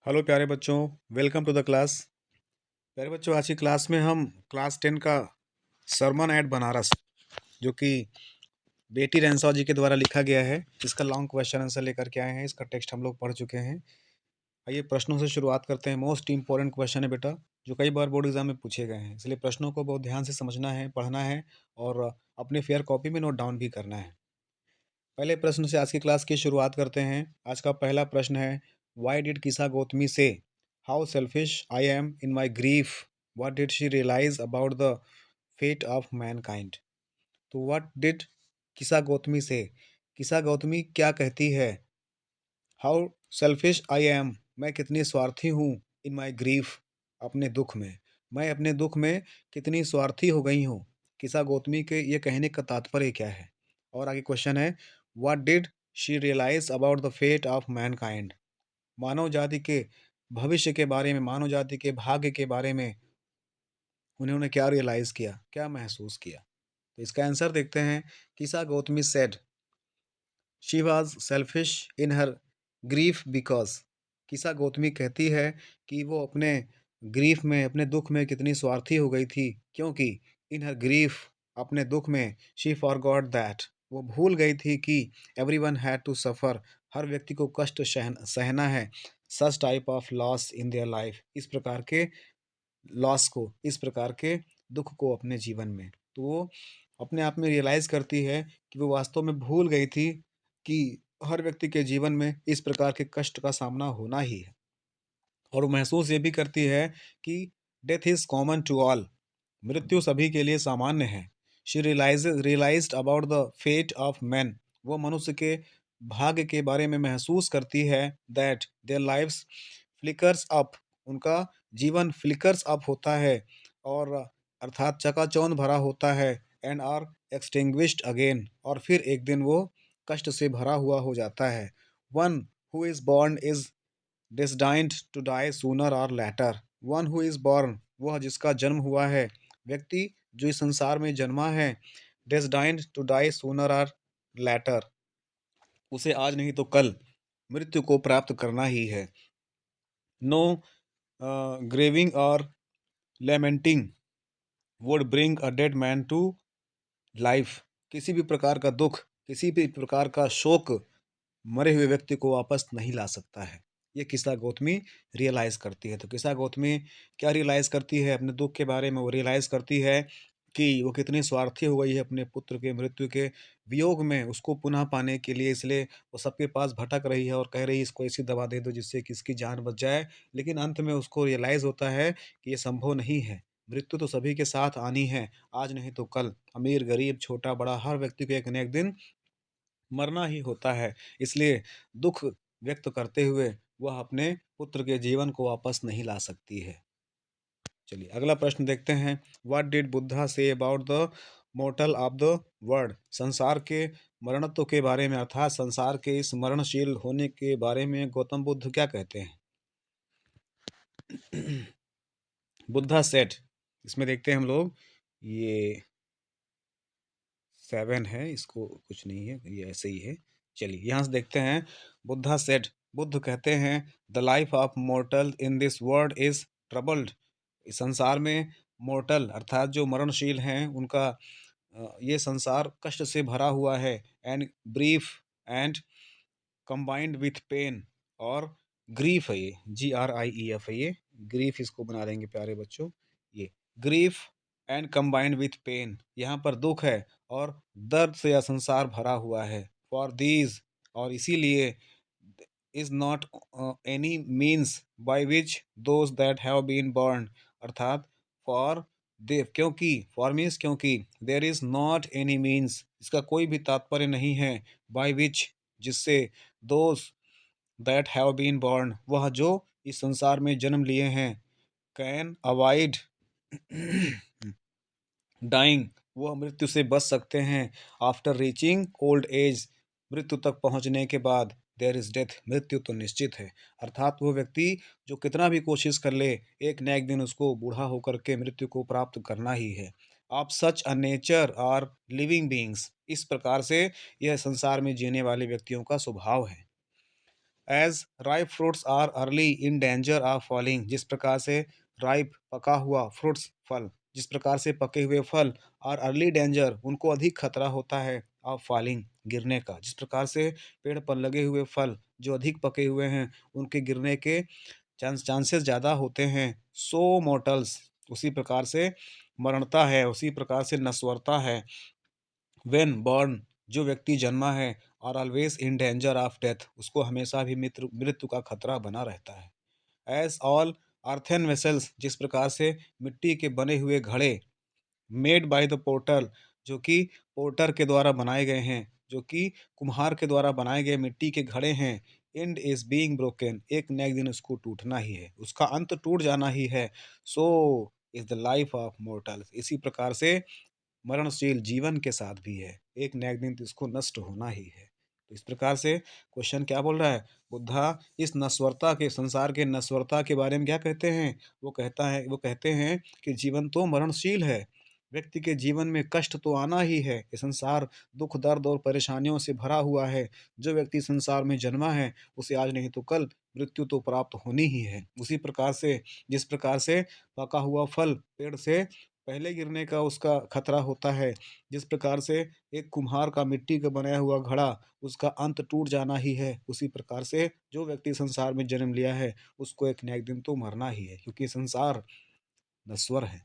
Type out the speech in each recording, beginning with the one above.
Hello प्यारे बच्चों, welcome to the class. प्यारे बच्चों, आज की क्लास में हम क्लास 10 का सरमन एट बनारस, जो कि बेटी रेंसौ जी के द्वारा लिखा गया है, इसका लॉन्ग क्वेश्चन आंसर लेकर के आए हैं। इसका टेक्स्ट हम लोग पढ़ चुके हैं। आइए प्रश्नों से शुरुआत करते हैं। मोस्ट इंपॉर्टेंट क्वेश्चन है बेटा, जो कई बार बोर्ड एग्जाम में पूछे गए हैं, इसलिए प्रश्नों को बहुत ध्यान से समझना है, पढ़ना है और अपने फेयर कॉपी में नोट डाउन भी करना है। पहले प्रश्न से आज की क्लास की शुरुआत करते हैं। आज का पहला प्रश्न है, why did Kisa Gautami say how selfish I am in my grief, what did she realise about the fate of mankind. तो व्हाट डिड किसा गौतमी से, किसा गौतमी क्या कहती है, हाउ सेल्फिश आई एम, मैं कितनी स्वार्थी हूँ, इन माई ग्रीफ, अपने दुख में, मैं अपने दुख में कितनी स्वार्थी हो गई हूँ। किसा गौतमी के ये कहने का तात्पर्य क्या है। और आगे क्वेश्चन है, what did she realise about the fate of mankind, मानव जाति के भविष्य के बारे में, मानव जाति के भाग्य के बारे में उन्होंने क्या रियलाइज किया, क्या महसूस किया। तो इसका आंसर देखते हैं। किसा Gautami said she was selfish in her grief because, किसा गौतमी कहती है कि वो अपने ग्रीफ में, अपने दुख में कितनी स्वार्थी हो गई थी, क्योंकि इन हर ग्रीफ, अपने दुख में, शी फॉरगॉट दैट, वो भूल गई थी कि एवरीवन हैड टू सफ़र, हर व्यक्ति को कष्ट सहना है, such type of loss in their life, इस प्रकार के लॉस को, इस प्रकार के दुख को अपने जीवन में। तो वो अपने आप में रियलाइज़ करती है कि वो वास्तव में भूल गई थी कि हर व्यक्ति के जीवन में इस प्रकार के कष्ट का सामना होना ही है। और वो महसूस ये भी करती है कि death is common to all, मृत्यु सभी के लिए सामान्य है। She realised about the fate of man, वो मनुष्य के भाग्य के बारे में महसूस करती है, that their lives flickers up, उनका जीवन फ्लिकर्स अप होता है, और अर्थात चकाचौंध भरा होता है, एंड आर एक्सटिंग्विश्ड अगेन, और फिर एक दिन वो कष्ट से भरा हुआ हो जाता है। One who is born is destined to die sooner or later, one who is born, वह जिसका जन्म हुआ है, व्यक्ति जो इस संसार में जन्मा है, destined to die sooner or later, उसे आज नहीं तो कल मृत्यु को प्राप्त करना ही है। नो ग्रेविंग और lamenting would bring a dead man to life, किसी भी प्रकार का दुख, किसी भी प्रकार का शोक मरे हुए व्यक्ति को वापस नहीं ला सकता है। ये किस्सा गौतमी रियलाइज़ करती है। तो किस्सा गौतमी क्या रियलाइज़ करती है अपने दुःख के बारे में? वो रियलाइज़ करती है कि वो कितनी स्वार्थी हो गई है अपने पुत्र के मृत्यु के वियोग में, उसको पुनः पाने के लिए, इसलिए वो सबके पास भटक रही है और कह रही है इसको ऐसी दवा दे दो जिससे कि इसकी जान बच जाए। लेकिन अंत में उसको रियलाइज़ होता है कि ये संभव नहीं है। मृत्यु तो सभी के साथ आनी है, आज नहीं तो कल। अमीर-गरीब, छोटा-बड़ा हर व्यक्ति को एक न एक दिन मरना ही होता है। इसलिए दुःख व्यक्त करते हुए वह अपने पुत्र के जीवन को वापस नहीं ला सकती है। चलिए अगला प्रश्न देखते हैं। What did Buddha say about the mortar of the world, संसार के मरणत्व के बारे में, अर्थात संसार के इस मरणशील होने के बारे में गौतम बुद्ध क्या कहते हैं। बुद्धा सेड, इसमें देखते हैं हम लोग, ये 7 है, इसको कुछ नहीं है, ये ऐसे ही है। चलिए यहाँ से देखते हैं। बुद्धा सेड, बुद्ध कहते हैं, the life of mortar in this world is troubled, इस संसार में मोर्टल अर्थात जो मरणशील हैं उनका ये संसार कष्ट से भरा हुआ है, and brief and combined with pain, और ग्रीफ है, ये GRIEF है, ये ग्रीफ इसको बना देंगे प्यारे बच्चों। ये grief and combined with pain, यहाँ पर दुख है और दर्द से यह संसार भरा हुआ है। फॉर दीज, और इसीलिए, is not any means by which those that have been burn, अर्थात फॉर दे, क्योंकि, फॉर मीन्स क्योंकि, there is not any means, इसका कोई भी तात्पर्य नहीं है, बाय विच, जिससे, those that have been born, वह जो इस संसार में जन्म लिए हैं, कैन अवॉइड डाइंग, वह मृत्यु से बच सकते हैं, आफ्टर रीचिंग ओल्ड एज, मृत्यु तक पहुंचने के बाद, देयर इज डेथ, मृत्यु तो निश्चित है। अर्थात वो व्यक्ति जो कितना भी कोशिश कर ले, एक न एक दिन उसको बूढ़ा होकर के मृत्यु को प्राप्त करना ही है। आप such a nature are living beings, इस प्रकार से यह संसार में जीने वाले व्यक्तियों का स्वभाव है। As ripe fruits are early in danger of falling, जिस प्रकार से राइप पका हुआ फ्रूट्स फल, जिस प्रकार से पके हुए फल और अर्ली डेंजर उनको अधिक खतरा होता है ऑफ फॉलिंग गिरने का, जिस प्रकार से पेड़ पर लगे हुए फल जो अधिक पके हुए हैं उनके गिरने के चांसेस ज़्यादा होते हैं। सो मोटल्स, उसी प्रकार से मरणता है, उसी प्रकार से नश्वरता है। व्हेन बॉर्न, जो व्यक्ति जन्मा है, और always in danger of death, उसको हमेशा भी मृत्यु मृत्यु का खतरा बना रहता है। एज ऑल अर्थन वेसल्स, जिस प्रकार से मिट्टी के बने हुए घड़े मेड बाय द पोर्टर, जो कि पोर्टर के द्वारा बनाए गए हैं, जो कि कुम्हार के द्वारा बनाए गए मिट्टी के घड़े हैं। एंड इज बीइंग ब्रोकन, एक न एक दिन उसको टूटना ही है, उसका अंत टूट जाना ही है। So is the life of mortals, इसी प्रकार से मरणशील जीवन के साथ भी है, एक न एक दिन तो इसको नष्ट होना ही है। तो इस प्रकार से क्वेश्चन क्या बोल रहा है, बुद्धा इस नश्वरता के, संसार के नश्वरता के बारे में क्या कहते हैं, वो कहते हैं कि जीवन तो मरणशील है, व्यक्ति के जीवन में कष्ट तो आना ही है, ये संसार दुख दर्द और परेशानियों से भरा हुआ है। जो व्यक्ति संसार में जन्मा है उसे आज नहीं तो कल मृत्यु तो प्राप्त होनी ही है। उसी प्रकार से, जिस प्रकार से पका हुआ फल पेड़ से पहले गिरने का उसका खतरा होता है, जिस प्रकार से एक कुम्हार का मिट्टी का बनाया हुआ घड़ा उसका अंत टूट जाना ही है, उसी प्रकार से जो व्यक्ति संसार में जन्म लिया है उसको एक न एक दिन तो मरना ही है, क्योंकि संसार नश्वर है।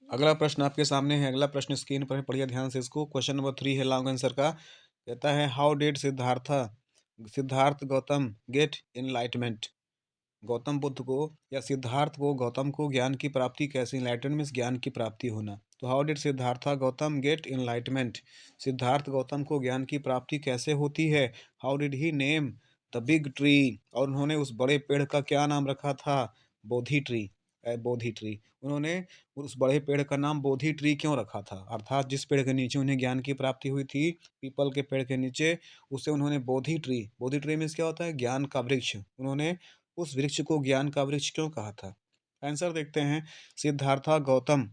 अगला प्रश्न आपके सामने है, अगला प्रश्न स्क्रीन पर है, पढ़िए ध्यान से इसको। क्वेश्चन नंबर 3 है लॉन्ग आंसर का। कहता है how did Siddhartha Gautam get enlightenment, Gautam Buddha को या सिद्धार्थ को, गौतम को ज्ञान की प्राप्ति कैसे, इनलाइटमेंट मीन्स ज्ञान की प्राप्ति होना। तो how did Siddhartha Gautam get enlightenment, Siddhartha Gautam को ज्ञान की प्राप्ति कैसे होती है। How did he name the big tree, और उन्होंने उस बड़े पेड़ का क्या नाम रखा था, बोधि ट्री, बोधि ट्री। उन्होंने उस बड़े पेड़ का नाम बोधि ट्री क्यों रखा था, अर्थात जिस पेड़ के नीचे उन्हें ज्ञान की प्राप्ति हुई थी, पीपल के पेड़ के नीचे, उसे उन्होंने बोधि ट्री मीन्स क्या होता है, ज्ञान का वृक्ष, उन्होंने उस वृक्ष को ज्ञान का वृक्ष क्यों कहा था। आंसर देखते हैं। Siddhartha Gautam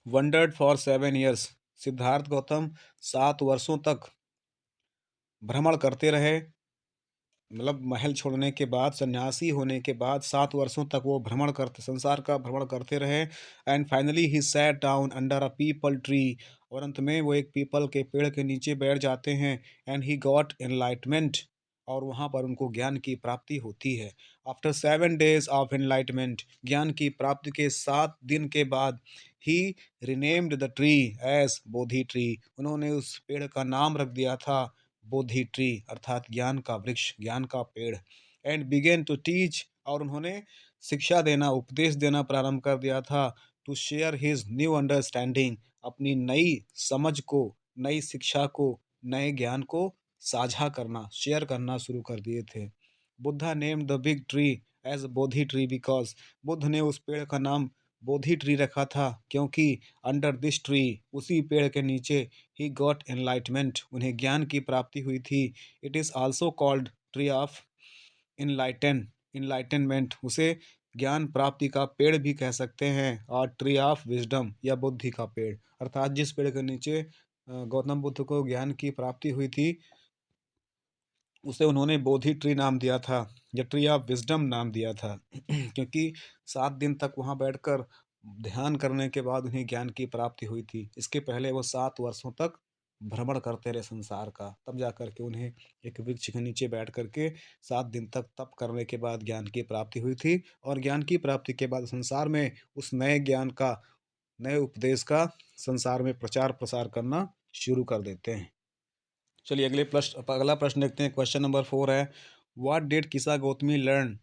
wandered for 7 years, Siddhartha Gautam 7 वर्षों तक भ्रमण करते रहे, मतलब महल छोड़ने के बाद, सन्यासी होने के बाद 7 वर्षों तक वो भ्रमण करते, संसार का भ्रमण करते रहे। And finally he sat down under a people tree, और अंत में वो एक पीपल के पेड़ के नीचे बैठ जाते हैं। एंड ही गॉट एनलाइटमेंट, और वहाँ पर उनको ज्ञान की प्राप्ति होती है। आफ्टर 7 days ऑफ एनलाइटमेंट, ज्ञान की प्राप्ति के 7 दिन के बाद, he renamed the tree as Bodhi tree, उन्होंने उस पेड़ का नाम रख दिया था बोधि ट्री, अर्थात ज्ञान का वृक्ष, ज्ञान का पेड़। एंड बिगेन टू टीच, और उन्होंने शिक्षा देना, उपदेश देना प्रारंभ कर दिया था। To share his new understanding, अपनी नई समझ को, नई शिक्षा को, नए ज्ञान को साझा करना, शेयर करना शुरू कर दिए थे। Buddha name the big tree as Bodhi tree because, Buddha ने उस पेड़ का नाम बोधि ट्री रखा था क्योंकि अंडर दिस ट्री, उसी पेड़ के नीचे, ही गॉट एनलाइटमेंट, उन्हें ज्ञान की प्राप्ति हुई थी। It is also called tree of enlightenment, उसे ज्ञान प्राप्ति का पेड़ भी कह सकते हैं, और ट्री ऑफ विजडम या बुद्धि का पेड़, अर्थात जिस पेड़ के नीचे गौतम बुद्ध को ज्ञान की प्राप्ति हुई थी उसे उन्होंने बोधि ट्री नाम दिया था, या ट्री ऑफ विजडम नाम दिया था। क्योंकि 7 दिन तक वहाँ बैठकर ध्यान करने के बाद उन्हें ज्ञान की प्राप्ति हुई थी। इसके पहले वो 7 वर्षों तक भ्रमण करते रहे संसार का, तब जा कर के उन्हें एक वृक्ष के नीचे बैठ कर के 7 दिन तक तप करने के बाद ज्ञान की प्राप्ति हुई थी। और ज्ञान की प्राप्ति के बाद संसार में उस नए ज्ञान का, नए उपदेश का संसार में प्रचार प्रसार करना शुरू कर देते हैं। चलिए अगला प्रश्न देखते हैं। क्वेश्चन नंबर 4 है, what did Kisa Gautami learn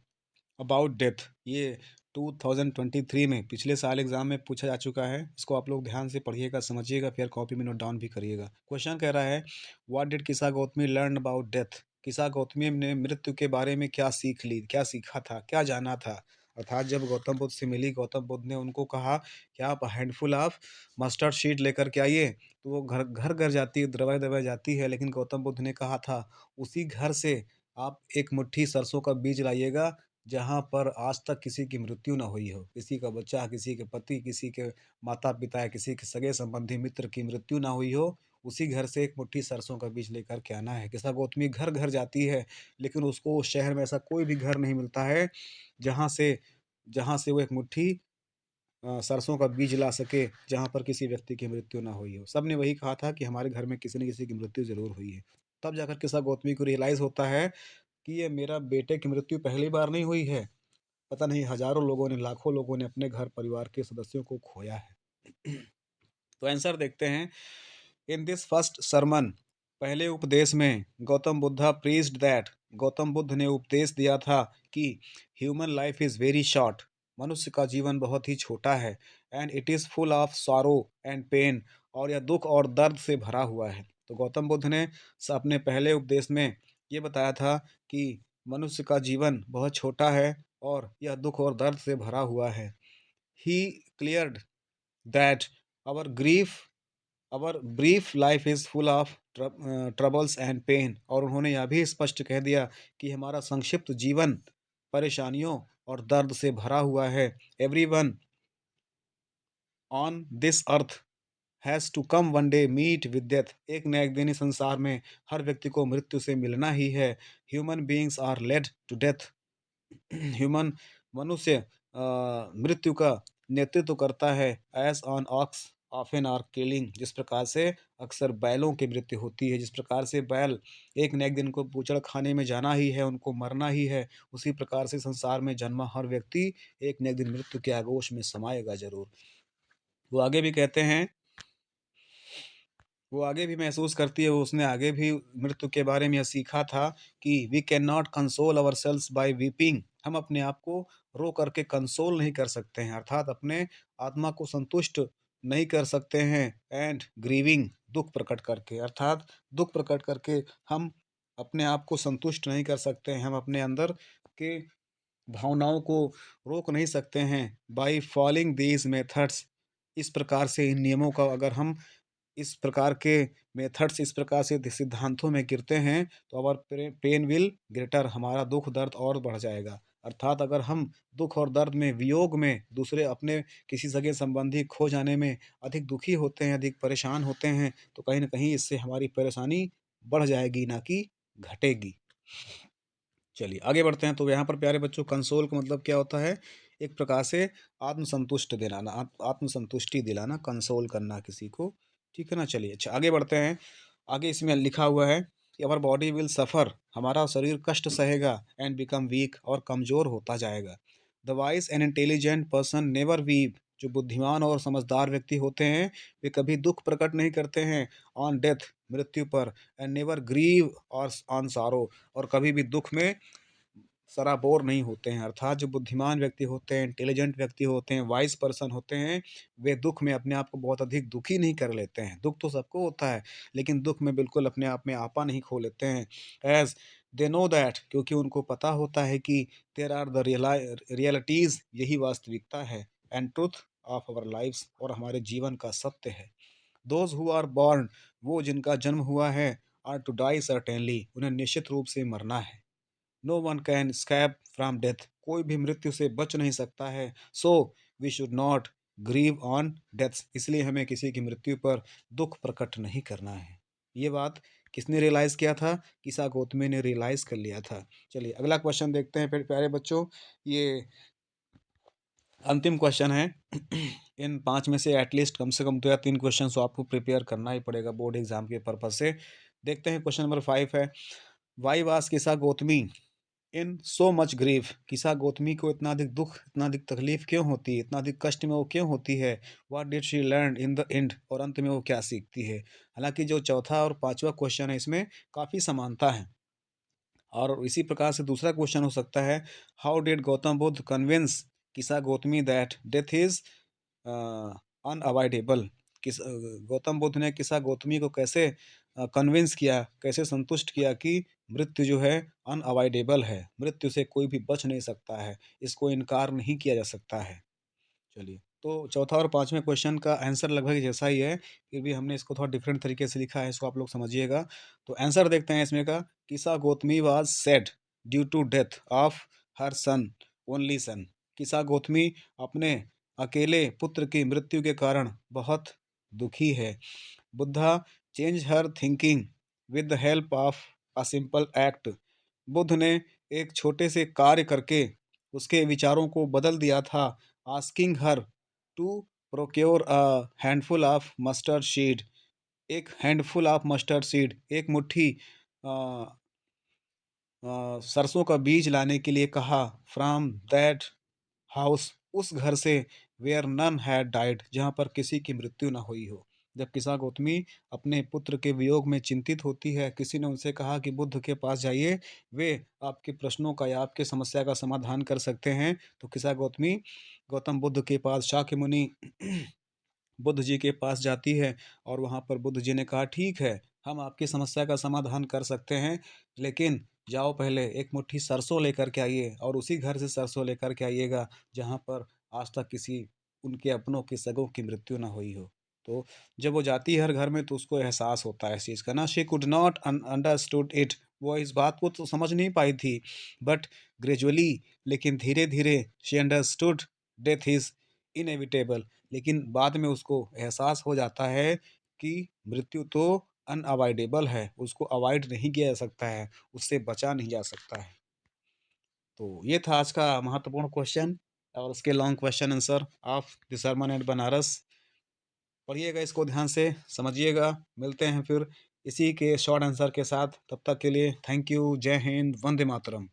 about death. ये 2023 में, पिछले साल एग्जाम में पूछा जा चुका है। इसको आप लोग ध्यान से पढ़िएगा, समझिएगा, फिर कॉपी में नोट डाउन भी करिएगा। क्वेश्चन कह रहा है, what did Kisa Gautami learn about death, किसा गौतमी ने मृत्यु के बारे में क्या सीख ली, क्या सीखा था, क्या जाना था। अर्थात जब गौतम बुद्ध से मिली, गौतम बुद्ध ने उनको कहा कि आप हैंडफुल ऑफ मस्टर्ड शीट लेकर के आइए, तो वो घर घर घर जाती है, दबाई दबाई जाती है, लेकिन गौतम बुद्ध ने कहा था उसी घर से आप एक मुट्ठी सरसों का बीज लाइएगा, जहाँ पर आज तक किसी की मृत्यु ना हुई हो, किसी का बच्चा, किसी के पति, किसी के माता-पिता या किसी के सगे संबंधी मित्र की मृत्यु ना हुई हो, उसी घर से एक मुट्ठी सरसों का बीज लेकर के आना है। किस्सा गौतमी घर-घर जाती है, लेकिन उसको उस शहर में ऐसा कोई भी घर नहीं मिलता है, जहाँ से जहाँ से वो एक मुट्ठी सरसों का बीज ला सके, जहाँ पर किसी व्यक्ति की मृत्यु ना हुई हो। सबने वही कहा था कि हमारे घर में किसी न किसी की मृत्यु ज़रूर हुई है। तब जाकर किस्सा गौतमी को रियलाइज़ होता है कि ये मेरा बेटे की मृत्यु पहली बार नहीं हुई है। पता नहीं हज़ारों लोगों ने, लाखों लोगों ने अपने घर परिवार के सदस्यों को खोया है। तो आंसर देखते हैं। इन दिस फर्स्ट सरमन, पहले उपदेश में गौतम बुद्धा प्रीच्ड दैट, गौतम बुद्ध ने उपदेश दिया था कि human life is very short, मनुष्य का जीवन बहुत ही छोटा है, and it is full of sorrow and pain, और यह दुख और दर्द से भरा हुआ है। तो गौतम बुद्ध ने अपने पहले उपदेश में ये बताया था कि मनुष्य का जीवन बहुत छोटा है और यह दुख और दर्द से भरा हुआ है। ही cleared that our grief our brief life is full of troubles and pain, और उन्होंने यह भी स्पष्ट कह दिया कि हमारा संक्षिप्त जीवन परेशानियों और दर्द से भरा हुआ है। Everyone on this earth has to come one day meet with death, एक न एक दिन इस संसार में हर व्यक्ति को मृत्यु से मिलना ही है। Human beings are led to death, human मनुष्य मृत्यु का नेतृत्व करता है। As on ox often are killing, जिस प्रकार से अक्सर बैलों की मृत्यु होती है, जिस प्रकार से बैल एक न एक दिन को बूचड़ खाने में जाना ही है, उनको मरना ही है, उसी प्रकार से संसार में जन्मा हर व्यक्ति एक न एक दिन मृत्यु के आगोश में समाएगा जरूर। वो आगे भी कहते हैं, वो आगे भी महसूस करती है, उसने आगे भी मृत्यु के बारे में यह सीखा था कि we can not console our selves by weeping, हम अपने आप को रो करके कंसोल नहीं कर सकते हैं, अर्थात अपने आत्मा को संतुष्ट नहीं कर सकते हैं। एंड ग्रीविंग, दुख प्रकट करके, अर्थात दुख प्रकट करके हम अपने आप को संतुष्ट नहीं कर सकते हैं, हम अपने अंदर के भावनाओं को रोक नहीं सकते हैं। बाई फॉलोइंग दीज मेथड्स, इस प्रकार से इन नियमों का अगर हम इस प्रकार के मेथड्स, इस प्रकार से सिद्धांतों में गिरते हैं, तो अवर पेन विल ग्रेटर, हमारा दुख दर्द और बढ़ जाएगा। अर्थात अगर हम दुख और दर्द में, वियोग में, दूसरे अपने किसी सगे संबंधी खो जाने में अधिक दुखी होते हैं, अधिक परेशान होते हैं, तो कहीं ना कहीं इससे हमारी परेशानी बढ़ जाएगी, ना कि घटेगी। चलिए आगे बढ़ते हैं। तो यहाँ पर प्यारे बच्चों, कंसोल का मतलब क्या होता है? एक प्रकार से आत्मसंतुष्ट दिलाना, आत्मसंतुष्टि दिलाना, कंसोल करना किसी को, ठीक है ना। चलिए अच्छा आगे बढ़ते हैं। आगे इसमें लिखा हुआ है कि अवर बॉडी विल सफ़र, हमारा शरीर कष्ट सहेगा, एंड बिकम वीक, और कमज़ोर होता जाएगा। The wise and intelligent person never weep, जो बुद्धिमान और समझदार व्यक्ति होते हैं वे कभी दुख प्रकट नहीं करते हैं ऑन डेथ, मृत्यु पर, एंड नेवर ग्रीव और ऑन सारो, और कभी भी दुख में सराबोर नहीं होते हैं। अर्थात जो बुद्धिमान व्यक्ति होते हैं, इंटेलिजेंट व्यक्ति होते हैं, वाइज पर्सन होते हैं, वे दुख में अपने आप को बहुत अधिक दुखी नहीं कर लेते हैं। दुख तो सबको होता है, लेकिन दुख में बिल्कुल अपने आप में आपा नहीं खो लेते हैं। एज दे नो दैट, क्योंकि उनको पता होता है कि देर आर द रियलिटीज, यही वास्तविकता है, and truth of our lifes, और हमारे जीवन का सत्य है। दोज हु आर बॉर्न, वो जिनका जन्म हुआ है, आर टू डाई सर्टेनली, उन्हें निश्चित रूप से मरना है। No one can escape from death, कोई भी मृत्यु से बच नहीं सकता है। So we should not grieve on death, इसलिए हमें किसी की मृत्यु पर दुख प्रकट नहीं करना है। ये बात किसने रियलाइज़ किया था? किसा गौतमी ने रियलाइज़ कर लिया था। चलिए अगला क्वेश्चन देखते हैं फिर प्यारे बच्चों। ये अंतिम क्वेश्चन है। इन 5 में से एटलीस्ट कम से कम 2 या 3 क्वेश्चन तो आपको प्रिपेयर करना ही पड़ेगा बोर्ड एग्जाम के पर्पज से। देखते हैं क्वेश्चन नंबर 5 है, वाई वास किसा गौतमी इन सो मच ग्रीफ, किसा गौतमी को इतना अधिक दुख, इतना अधिक तकलीफ क्यों होती है, इतना अधिक कष्ट में वो क्यों होती है। What did she learn in the end, और अंत में वो क्या सीखती है। हालांकि जो चौथा और पांचवा क्वेश्चन है इसमें काफ़ी समानता है, और इसी प्रकार से दूसरा क्वेश्चन हो सकता है, how did Gautam Buddha convince Kisa Gautami that death is unavoidable, किस गौतम बुद्ध ने किसा गौतमी को कैसे कन्विंस किया, कैसे संतुष्ट किया कि मृत्यु जो है अनअवॉइडेबल है, मृत्यु से कोई भी बच नहीं सकता है, इसको इनकार नहीं किया जा सकता है। चलिए तो चौथा और पांचवें क्वेश्चन का आंसर लगभग जैसा ही है, फिर भी हमने इसको थोड़ा डिफरेंट तरीके से लिखा है, इसको आप लोग समझिएगा। तो आंसर देखते हैं इसमें का, Kisa Gautami was sad due to death of her son, only son. Kisa Gautami अपने अकेले पुत्र की मृत्यु के कारण बहुत दुखी है। Buddha change her thinking with the help of a simple act. Buddha ने एक छोटे से कार्य करके उसके विचारों को बदल दिया था। Asking her to procure a handful of mustard seed. एक हैंडफुल ऑफ मस्टर्ड सीड, एक मुट्ठी अ, सरसों का बीज लाने के लिए कहा। फ्रॉम दैट हाउस, उस घर से, वेयर नन हैड डाइड, जहाँ पर किसी की मृत्यु न हुई हो। जब किसा गौतमी अपने पुत्र के वियोग में चिंतित होती है, किसी ने उनसे कहा कि बुद्ध के पास जाइए, वे आपके प्रश्नों का या आपके समस्या का समाधान कर सकते हैं। तो किसा गौतमी गौतम बुद्ध के पास, शाक्य मुनि बुद्ध जी के पास जाती है और वहाँ पर बुद्ध जी ने कहा, ठीक है, हम आपकी समस्या का समाधान कर सकते हैं, लेकिन जाओ पहले एक मुट्ठी सरसों लेकर के आइए और उसी घर से सरसों लेकर के आइएगा जहाँ पर आज तक किसी उनके अपनों के सगों की मृत्यु ना हुई हो। तो जब वो जाती है हर घर में तो उसको एहसास होता है इस चीज़ का ना। She could not understood it, वो इस बात को तो समझ नहीं पाई थी, बट ग्रेजुअली, लेकिन धीरे धीरे, she understood death is inevitable, लेकिन बाद में उसको एहसास हो जाता है कि मृत्यु तो अनअवॉइडेबल है, उसको अवॉइड नहीं किया जा सकता है, उससे बचा नहीं जा सकता है। तो ये था आज का महत्वपूर्ण क्वेश्चन और उसके long question answer of the sermon at Banaras. पढ़िएगा इसको ध्यान से, समझिएगा। मिलते हैं फिर इसी के शॉर्ट आंसर के साथ, तब तक के लिए थैंक यू। जय हिंद, वंदे मातरम।